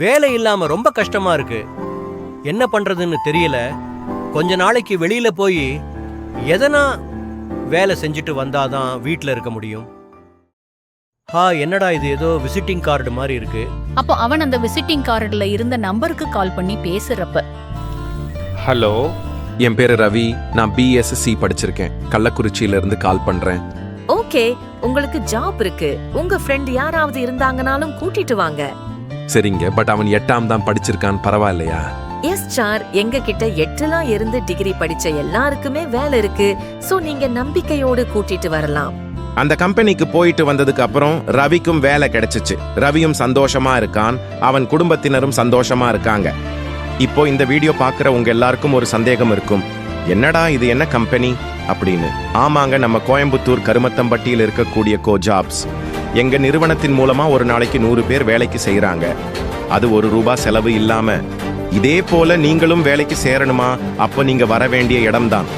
வேலை இல்லாம ரொம்ப கஷ்டமா இருக்கு. என்ன பண்றதுன்னு தெரியல. கொஞ்ச நாளைக்கு வெளியில போய் எதனா வேலை செஞ்சுட்டு வந்தாதான் வீட்ல இருக்க முடியும். என்னடா இது, ஏதோ விசிட்டிங் கார்டு மாதிரி இருக்கு. அப்போ அவன் அந்த விசிட்டிங் கார்டுல இருந்த நம்பருக்கு கால் பண்ணி பேசுறப்ப, ஹலோ, என் பேரு ரவி, நான் பிஎஸ்சி படிச்சிருக்கேன், கள்ளக்குறிச்சியில இருந்து கால் பண்றேன். ஓகே, உங்களுக்கு ஜாப் இருக்கு. உங்க ஃப்ரெண்ட் யாராவது இருந்தாங்கனாலும் கூட்டிட்டு வாங்க. சரிங்க, பட் அவன் 8ஆம் தான் படிச்சிருக்கான், பரவாயில்லையா? எஸ் சார், எங்க கிட்ட 8லாம் இருந்து டிகிரி படிச்ச எல்லாருக்குமே வேலை இருக்கு. சோ நீங்க நம்பிக்கையோடு கூட்டிட்டு வரலாம். அந்த கம்பெனிக்கு போயிட்டு வந்ததுக்கு அப்புறம் ரவிக்கும் வேலை கிடைச்சிச்சு. ரவியும் சந்தோஷமா இருக்கான், அவன் குடும்பத்தினரும் சந்தோஷமா இருக்காங்க. இப்போ இந்த வீடியோ பார்க்குற உங்க எல்லாருக்கும் ஒரு சந்தேகம் இருக்கும், என்னடா இது என்ன கம்பெனி அப்படின்னு. ஆமாங்க, நம்ம கோயம்புத்தூர் கருமத்தம்பட்டியில் இருக்கக்கூடிய ஜாப்ஸ். எங்க நிறுவனத்தின் மூலமா ஒரு நாளைக்கு 100 பேர் வேலைக்கு செய்யறாங்க. அது ₹1 செலவு இல்லாம. இதே போல நீங்களும் வேலைக்கு சேரணுமா? அப்போ நீங்க வர வேண்டிய இடம்தான்